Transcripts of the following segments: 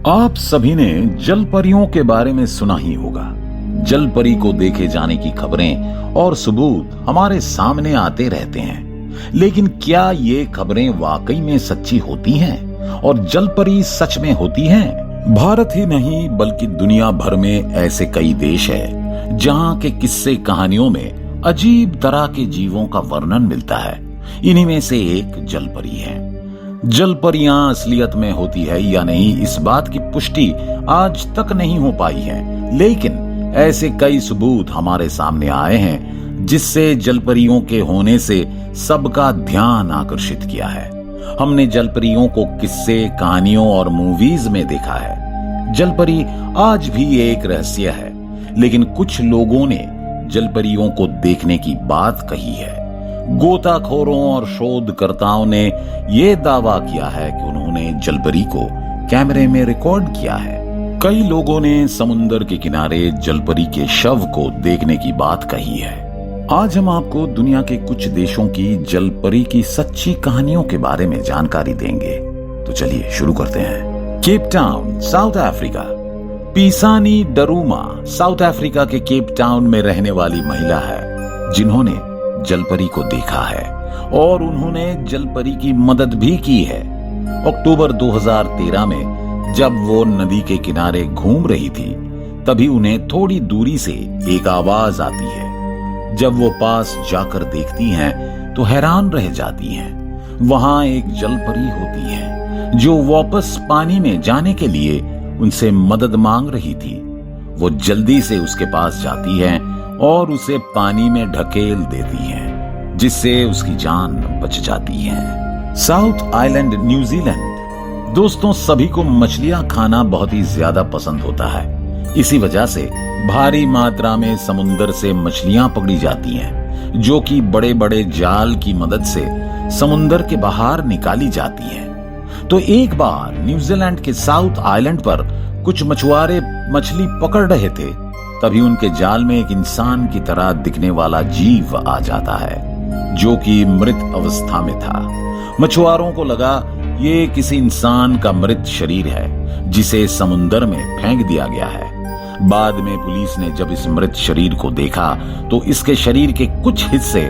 आप सभी ने जल परियों के बारे में सुना ही होगा। जल परी को देखे जाने की खबरें और सबूत हमारे सामने आते रहते हैं, लेकिन क्या ये खबरें वाकई में सच्ची होती हैं और जल परी सच में होती हैं? भारत ही नहीं बल्कि दुनिया भर में ऐसे कई देश हैं जहां के किस्से कहानियों में अजीब तरह के जीवों का वर्णन मिलता है। इन्हीं में से एक जल परी है। जल परियां असलियत में होती है या नहीं, इस बात की पुष्टि आज तक नहीं हो पाई है, लेकिन ऐसे कई सबूत हमारे सामने आए हैं जिससे जल परियों के होने से सबका ध्यान आकर्षित किया है। हमने जल परियों को किस्से, कहानियों और मूवीज में देखा है। जल परी आज भी एक रहस्य है, लेकिन कुछ लोगों ने जल परियों को देखने की बात कही है। गोताखोरों और शोधकर्ताओं ने यह दावा किया है कि उन्होंने जलपरी को कैमरे में रिकॉर्ड किया है। कई लोगों ने समुद्र के किनारे जलपरी के शव को देखने की बात कही है। आज हम आपको दुनिया के कुछ देशों की जलपरी की सच्ची कहानियों के बारे में जानकारी देंगे। तो चलिए शुरू करते हैं। Cape Town, South Africa. पीसानी डरूमा साउथ अफ्रीका के केप टाउन में रहने वाली महिला है जिन्होंने जलपरी को देखा है और उन्होंने जलपरी की मदद भी की है। अक्टूबर 2013 में जब वो नदी के किनारे घूम रही थी, तभी उन्हें थोड़ी दूरी से एक आवाज आती है। जब वो पास जाकर देखती हैं, तो हैरान रह जाती हैं। वहां एक जलपरी होती है जो वापस पानी में जाने के लिए उनसे मदद मांग रही थी। वो जल्दी से उसके पास जाती है और उसे पानी में ढकेल देती है, जिससे उसकी जान बच जाती है। South island, New Zealand. दोस्तों, सभी को मछलियां खाना बहुत ही ज्यादा पसंद होता है। इसी वजह से भारी मात्रा में समुद्र से मछलियां पकड़ी जाती हैं, जो कि बड़े बड़े जाल की मदद से समुद्र के बाहर निकाली जाती हैं। तो एक बार न्यूजीलैंड के साउथ आइलैंड पर कुछ मछुआरे मछली पकड़ रहे थे, तभी उनके जाल में एक इंसान की तरह दिखने वाला जीव आ जाता है, जो कि मृत अवस्था में था। मछुआरों को लगा ये किसी इंसान का मृत शरीर है जिसे समुद्र में फेंक दिया गया है। बाद में पुलिस ने जब इस मृत शरीर को देखा तो इसके शरीर के कुछ हिस्से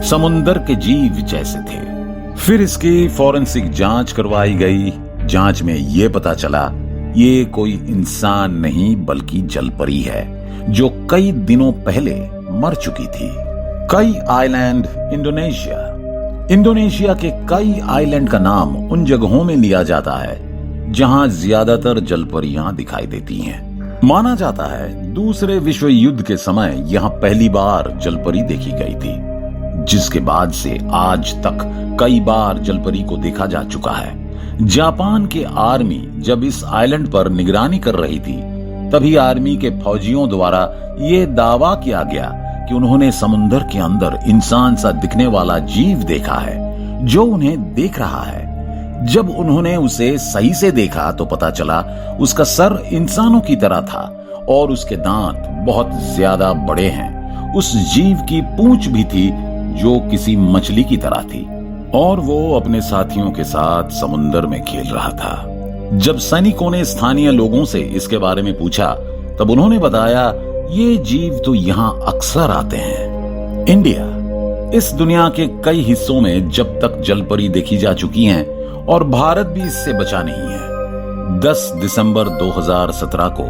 समुद्र के जीव जैसे थे। फिर इसकी फॉरेंसिक जांच करवाई गई। जांच में ये पता चला ये कोई इंसान नहीं बल्कि जलपरी है, जो कई दिनों पहले मर चुकी थी। कई आइलैंड, इंडोनेशिया। इंडोनेशिया के कई आइलैंड का नाम उन जगहों में लिया जाता है जहां ज्यादातर जलपरियां दिखाई देती हैं। माना जाता है दूसरे विश्व युद्ध के समय यहां पहली बार जलपरी देखी गई थी, जिसके बाद से आज तक कई बार जलपरी को देखा जा चुका है। जापान के आर्मी जब इस आइलैंड पर निगरानी कर रही थी, तभी आर्मी के फौजियों द्वारा ये दावा किया गया कि उन्होंने समुद्र के अंदर इंसान सा दिखने वाला जीव देखा है जो उन्हें देख रहा है। जब उन्होंने उसे सही से देखा तो पता चला उसका सर इंसानों की तरह था और उसके दांत बहुत ज्यादा बड़े हैं। उस जीव की पूंछ भी थी जो किसी मछली की तरह थी और वो अपने साथियों के साथ समुद्र में खेल रहा था। जब सैनिकों ने स्थानीय लोगों से इसके बारे में पूछा, तब उन्होंने बताया ये जीव तो यहाँ अक्सर आते हैं। इंडिया। इस दुनिया के कई हिस्सों में जब तक जलपरी देखी जा चुकी हैं और भारत भी इससे बचा नहीं है। 10 दिसंबर 2017 को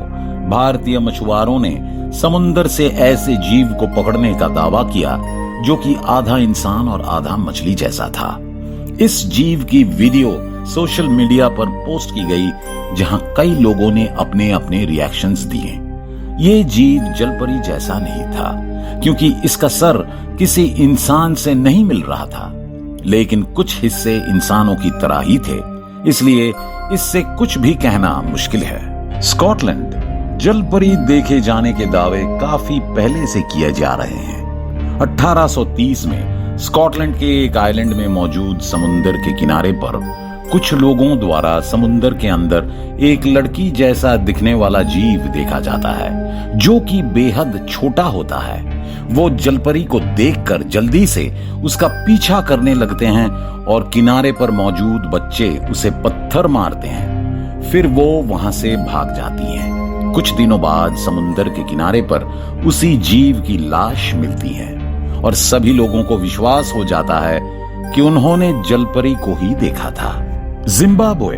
भारतीय मछुआरों ने समुद्र से ऐसे जीव को पकड़ने का दावा किया जो कि आधा इंसान और आधा मछली जैसा था। इस जीव की वीडियो सोशल मीडिया पर पोस्ट की गई, जहां कई लोगों ने अपने अपने रिएक्शंस दिए। ये जीव जलपरी जैसा नहीं था, क्योंकि इसका सर किसी इंसान से नहीं मिल रहा था, लेकिन कुछ हिस्से इंसानों की तरह ही थे, इसलिए इससे कुछ भी कहना मुश्किल है। स्कॉटलैंड। जलपरी देखे जाने के दावे काफी पहले से किए जा रहे हैं। 1830 में स्कॉटलैंड के एक आइलैंड में मौजूद समुद्र के किनारे पर कुछ लोगों द्वारा समुद्र के अंदर एक लड़की जैसा दिखने वाला जीव देखा जाता है, जो कि बेहद छोटा होता है। वो जलपरी को देखकर जल्दी से उसका पीछा करने लगते हैं और किनारे पर मौजूद बच्चे उसे पत्थर मारते हैं। फिर वो वहां से भाग जाती हैं। कुछ दिनों बाद समुंदर के किनारे पर उसी जीव की लाश मिलती है और सभी लोगों को विश्वास हो जाता है कि उन्होंने जलपरी को ही देखा था। जिम्बाब्वे।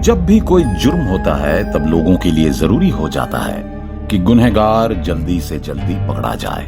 जब भी कोई जुर्म होता है तब लोगों के लिए जरूरी हो जाता है कि गुनहगार जल्दी से जल्दी पकड़ा जाए।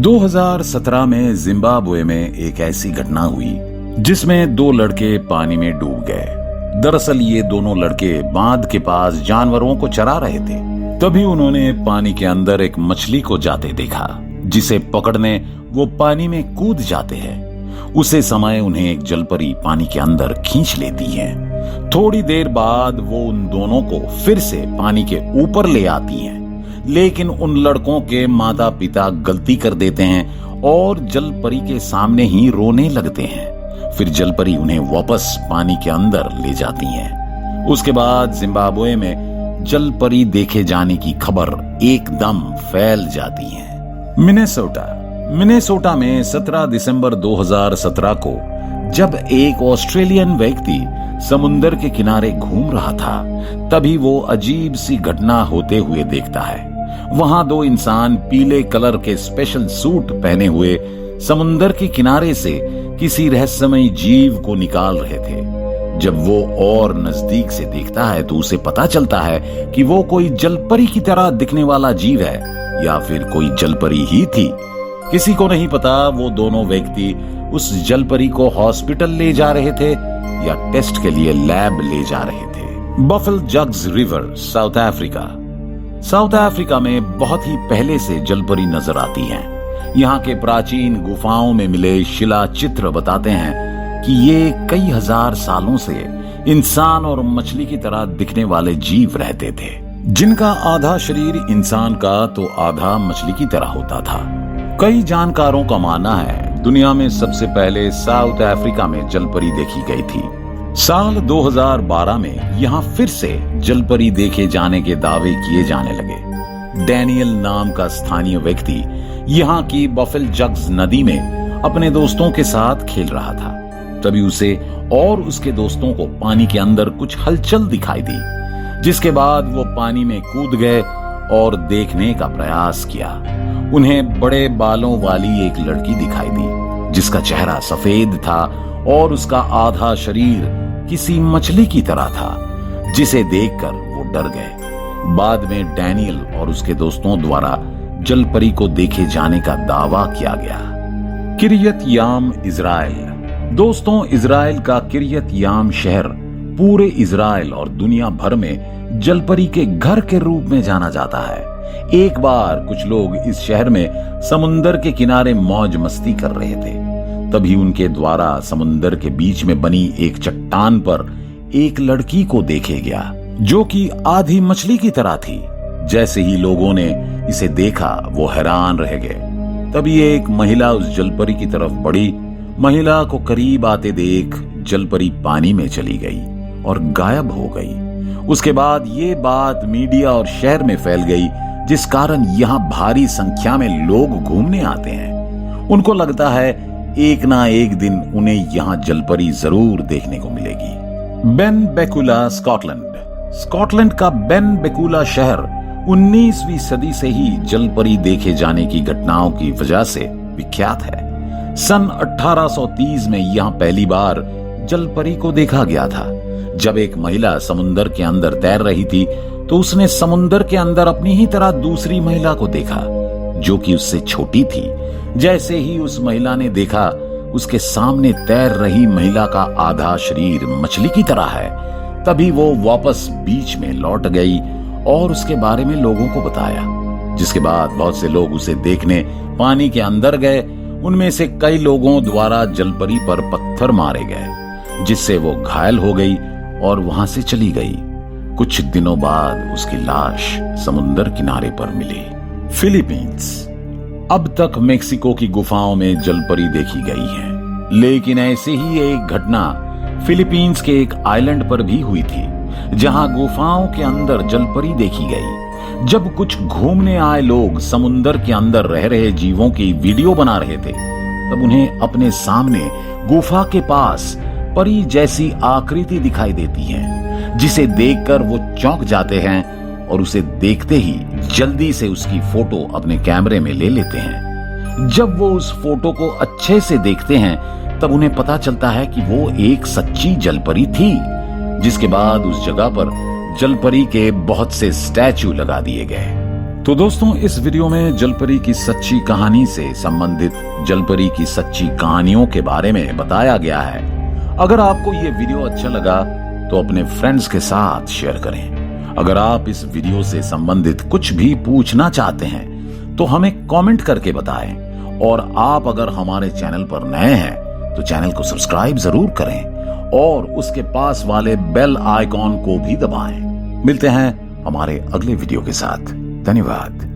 2017 में जिम्बाब्वे में एक ऐसी घटना हुई जिसमें 2 लड़के पानी में डूब गए। दरअसल ये दोनों लड़के बांध के पास जानवरों को चरा रहे थे। तभी उन्होंने पानी के अंदर एक मछली को जाते देखा, जिसे पकड़ने वो पानी में कूद जाते हैं। उसे समय उन्हें एक जलपरी पानी के अंदर खींच लेती है। थोड़ी देर बाद वो उन दोनों को फिर से पानी के ऊपर ले आती हैं, लेकिन उन लड़कों के माता पिता गलती कर देते हैं और जलपरी के सामने ही रोने लगते हैं। फिर जलपरी उन्हें वापस पानी के अंदर ले जाती हैं। उसके बाद जिम्बाब्वे में जलपरी देखे जाने की खबर एकदम फैल जाती है। मिनेसोटा में 17 दिसंबर 2017 को जब एक ऑस्ट्रेलियन व्यक्ति समुंदर के किनारे घूम रहा था, तभी वो अजीब सी घटना होते हुए देखता है। वहां 2 इंसान पीले कलर के स्पेशल सूट पहने हुए समुंदर के किनारे से किसी रहस्यमय जीव को निकाल रहे थे। जब वो और नजदीक से देखता है तो उसे पता चलता है कि वो कोई जलपरी की तरह दिखने वाला जीव है या फिर कोई जलपरी ही थी। किसी को नहीं पता वो दोनों व्यक्ति उस जलपरी को हॉस्पिटल ले जा रहे थे या टेस्ट के लिए लैब ले जा रहे थे। Baffle jugs river, south Africa में बहुत ही पहले से जलपरी नजर आती हैं। यहाँ के प्राचीन गुफाओं में मिले शिला चित्र बताते हैं कि ये कई हजार सालों से इंसान और मछली की तरह दिखने वाले जीव रहते थे, जिनका आधा शरीर इंसान का तो आधा मछली की तरह होता था। कई जानकारों का मानना है दुनिया में सबसे पहले साउथ अफ्रीका में जलपरी देखी गई थी। साल 2012 में यहाँ फिर से जलपरी देखे जाने के दावे किए जाने लगे। डैनियल नाम का स्थानीय व्यक्ति यहाँ की बफेल जग्स नदी में अपने दोस्तों के साथ खेल रहा था। तभी उसे और उसके दोस्तों को पानी के अंदर कुछ हलचल दिखाई दी, जिसके बाद वो पानी में कूद गए और देखने का प्रयास किया। उन्हें बड़े बालों वाली एक लड़की दिखाई दी, जिसका चेहरा सफेद था और उसका आधा शरीर किसी मछली की तरह था, जिसे देखकर वो डर गए। बाद में डैनियल और उसके दोस्तों द्वारा जलपरी को देखे जाने का दावा किया गया। किरियत याम, इजराइल। दोस्तों, इजराइल का किरियत याम शहर पूरे इजराइल और दुनिया भर में जलपरी के घर के रूप में जाना जाता है। एक बार कुछ लोग इस शहर में समुंदर के किनारे मौज मस्ती कर रहे थे। तभी उनके द्वारा समुंदर के बीच में बनी एक चट्टान पर एक लड़की को देखे गया, जो कि आधी मछली की तरह थी। जैसे ही लोगों ने इसे देखा वो हैरान रह गए। तभी एक महिला उस जलपरी की तरफ बढ़ी। महिला को करीब आते देख जलपरी पानी में चली गई और गायब हो गई। उसके बाद ये बात मीडिया और शहर में फैल गई, जिस कारण यहाँ भारी संख्या में लोग घूमने आते हैं। उनको लगता है एक ना एक दिन उन्हें यहाँ जलपरी जरूर देखने को मिलेगी। बेनबेकुला, स्कॉटलैंड का बेनबेकुला शहर 19वीं सदी से ही जलपरी देखे जाने की घटनाओं की वजह से विख्यात है। सन 1830 में यहाँ पहली बार जलपरी को देखा गया था। जब एक महिला समुंदर के अंदर तैर रही थी तो उसने समुंदर के अंदर अपनी ही तरह दूसरी महिला को देखा, जो कि उससे छोटी थी। जैसे ही उस महिला ने देखा, उसके सामने तैर रही महिला का आधा शरीर मछली की तरह है। तभी वो वापस बीच में लौट गई और उसके बारे में लोगों को बताया, जिसके बाद बहुत से लोग उसे देखने पानी के अंदर गए। उनमें से कई लोगों द्वारा जलपरी पर पत्थर मारे गए, जिससे वो घायल हो गई और वहां से चली गई। कुछ दिनों बाद उसकी लाश समुंदर किनारे पर मिली। फिलीपींस। अब तक मेक्सिको की गुफाओं में जलपरी देखी गई है, लेकिन ऐसे ही एक घटना फिलीपींस के एक आइलैंड पर भी हुई थी, जहां गुफाओं के अंदर जलपरी देखी गई। जब कुछ घूमने आए लोग समुंदर के अंदर रह रहे जीवों की वीडियो बना रहे थे, तब उन्हें अपने सामने गुफा के पास परी जैसी आकृति दिखाई देती है, जिसे देखकर वो चौंक जाते हैं और उसे देखते ही जल्दी से उसकी फोटो अपने कैमरे में ले लेते हैं। जब वो उस फोटो को अच्छे से देखते हैं तब उन्हें पता चलता है कि वो एक सच्ची जलपरी थी। जिसके बाद उस जगह पर जलपरी के बहुत से स्टैचू लगा दिए गए। तो दोस्तों, इस वीडियो में जलपरी की सच्ची कहानी से संबंधित जलपरी की सच्ची कहानियों के बारे में बताया गया है। अगर आपको ये वीडियो अच्छा लगा तो अपने फ्रेंड्स के साथ शेयर करें। अगर आप इस वीडियो से संबंधित कुछ भी पूछना चाहते हैं तो हमें कमेंट करके बताएं। और आप अगर हमारे चैनल पर नए हैं तो चैनल को सब्सक्राइब जरूर करें और उसके पास वाले बेल आइकॉन को भी दबाएं। मिलते हैं हमारे अगले वीडियो के साथ। धन्यवाद।